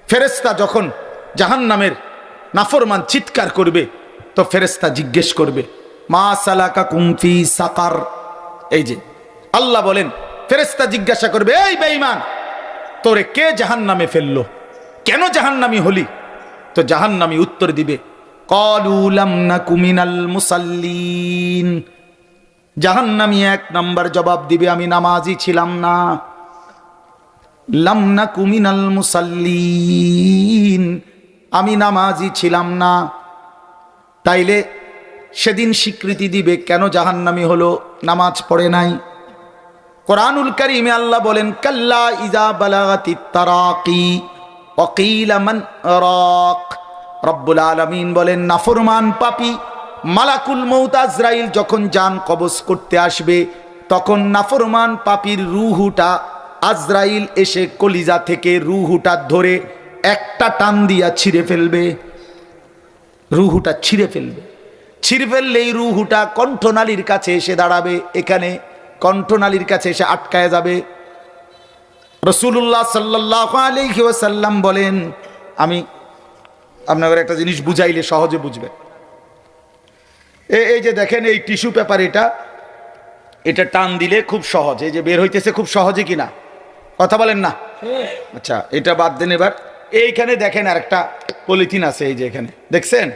ফেরেশতা যখন জাহান্নামের নাফরমান চিৎকার করবে তো ফেরেশতা জিজ্ঞেস করবে মা সালাকাকুম ফি সাকার। এই যে আল্লাহ বলেন ফেরেশতা জিজ্ঞাসা করবে এই বেঈমান তোরে কে জাহান্নামে ফেললো, কেন জাহান্নামী হলি? তো জাহান্নামী উত্তর দিবে ক্বালু লাম নাকু মিনাল মুসাল্লিন। জাহান্নামী এক নাম্বার জবাব দিবে আমি নামাজি ছিলাম না। লাম নাকু মিনাল মুসাল্লিন, আমি নামাজি ছিলাম না। তাইলে সেদিন স্বীকৃতি দিবে কেন জাহান্নামী হলো, নামাজ পড়ে নাই। কোরআনুল কারীমে আল্লাহ বলেন কাল্লা ইযা বালাগাতিত তারাকি ওয়া কিলা মান রাক। রব্বুল আলামিন বলেন নাফরমান পাপী মালাকুল মউত আজরাইল যখন জান কবজ করতে আসবে তখন নাফরমান পাপীর রূহটা আজরাইল এসে কলিজা থেকে রূহটা ধরে একটা টান দিয়া ছিঁড়ে ফেলবে। রূহটা ছিঁড়ে ফেলবে, ছিঁড়ে ফেললেই রূহটা কণ্ঠনালীর কাছে এসে দাঁড়াবে। এখানে কণ্ঠনালীর কাছে এসে আটকায় যাবে। রাসূলুল্লাহ সাল্লাল্লাহু আলাইহি ওয়াসাল্লাম বলেন, আমি আপনাদের একটা জিনিস বুঝাইলে সহজে বুঝবেন। এই যে দেখেন এই টিস্যু পেপার, এটা টান দিলে খুব সহজ, এই যে বের হইতেছে খুব সহজে কিনা, কথা বলেন না? আচ্ছা এটা বাদ দেন। এবার এইখানে দেখেন আর একটা পলিথিন আছে, এই যে এখানে দেখছেন,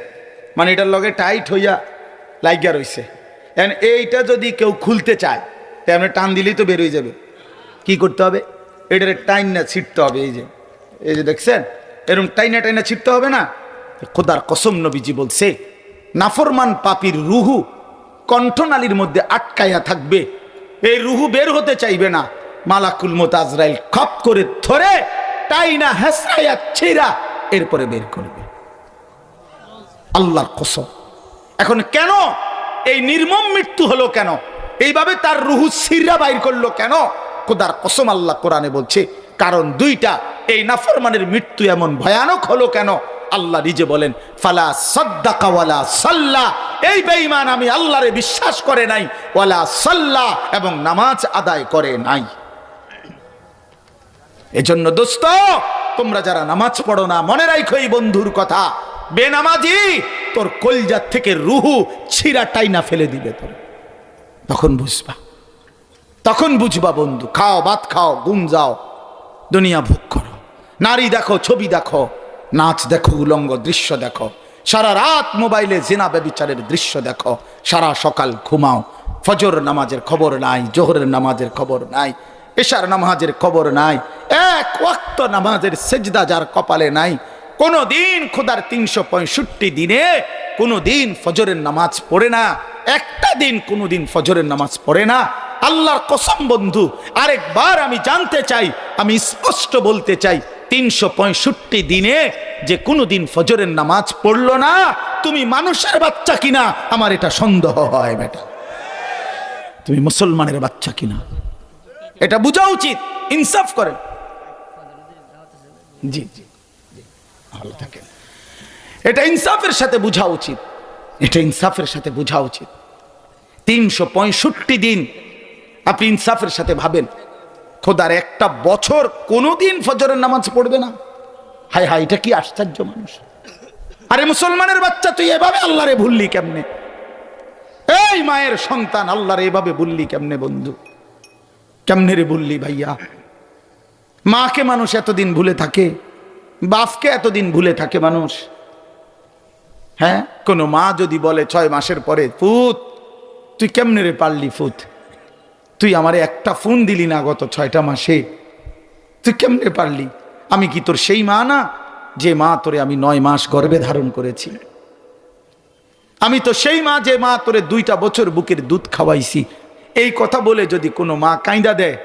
মানে এটার লগে টাইট হইয়া লাগিয়া রইছে। এইটা যদি কেউ খুলতে চায় তেমনি টান দিলেই তো বের হয়ে যাবে। কি করতে হবে? এটার টাইনা ছিটতে হবে। এই যে দেখছেন এরকম টাইনা ছিটতে হবে না? খোদার কসম নবীজি বলছে নাফরমান পাপীর রুহু কণ্ঠনালীর মধ্যে আটকাইয়া থাকবে, এই রুহু বের হতে চাইবে না। মালাকুল মউত আজরাইল খপ করে ধরে টাইনা হেসরাইয়া ছিঁড়া এরপরে বের করবে। আল্লাহর কসম। এখন কেন এই নির্মম মৃত্যু হলো, কেন এইভাবে তার রুহু ছিঁড়া বাইর করলো কেন? খোদার কসম আল্লাহ কোরআনে বলছে কারণ দুইটা। এই নাফরমানের মৃত্যু এমন ভয়ানক হলো কেন? আল্লাহ নিজে বলেন ফালা সাদ্দাকা ওয়ালা সাল্লা, এই বেঈমান আমি আল্লাহরে বিশ্বাস করে নাই, ওয়ালা সাল্লা এবং নামাজ আদায় করে নাই। এজন্য দোস্ত তোমরা যারা নামাজ পড়ো না মনে রাখো এই বন্ধুর কথা, বেনামাজি তোর কলজার থেকে রুহু ছিঁড়া টাইনা ফেলে দিবে। তোর তখন বুঝবা বন্ধু। খাও, ভাত খাও, ঘুম যাও, দুনিয়া ভোগ করো, নারী দেখো, ছবি দেখো, নাচ দেখো, উলঙ্গ দৃশ্য দেখো, সারা রাত মোবাইলে জিনা ব্যভিচারের দৃশ্য দেখো, সারা সকাল ঘুমাও, ফজর নামাজের খবর নাই, জোহরের নামাজের খবর নাই, এশার নামাজের খবর নাই, এক ওয়াক্ত নামাজের সেজদা যার কপালে নাই, কোনো দিন খোদার 365 দিনে কোনো দিন ফজরের নামাজ পড়ে না, একটা দিন কোনো দিন ফজরের নামাজ পড়ে না। আল্লাহর কসম বন্ধু, আরেকবার আমি জানতে চাই, আমি স্পষ্ট বলতে চাই, 365 দিনে যে কোনো দিন ফজরের নামাজ পড়লো না, তুমি মানুষের বাচ্চা কিনা আমার এটা সন্দেহ হয়। বেটা তুমি মুসলমানের বাচ্চা কিনা এটা বোঝা উচিত। ইনসাফ করেন। জি জি ভালো থাকেন। এটা ইনসাফের সাথে বোঝা উচিত, এটা ইনসাফের সাথে বোঝা উচিত। 365 দিন আপনি ইনসাফের সাথে ভাবেন, খোদার একটা বছর কোনোদিন ফজরের নামাজ পড়বে না। হায় হায়, এটা কি আশ্চর্য মানুষ। আরে মুসলমানের বাচ্চা তুই এভাবে আল্লাহরে ভুললি কেমনে? এই মায়ের সন্তান আল্লাহরে এভাবে ভুললি কেমনে বন্ধু? কেমনে রে ভুললি ভাইয়া? মাকে মানুষ এতদিন ভুলে থাকে, বাপকে এতদিন ভুলে থাকে মানুষ। হ্যাঁ, কোনো মা যদি বলে 6 মাসের পরে, ফুত তুই কেমনে রে পারলি, ফুত তুই আমারে একটা ফোন দিলি না গত 6টা মাসে, তুই কেমনে পারলি? আমি কি তোর সেই মা না যে মা তোরে আমি 9 মাস গর্ভে ধারণ করেছি? আমি তো সেই মা যে মা তোরে 2টা বছর বুকের দুধ খাওয়াইছি। এই কথা বলে যদি কোনো মা কাঁদা দেয়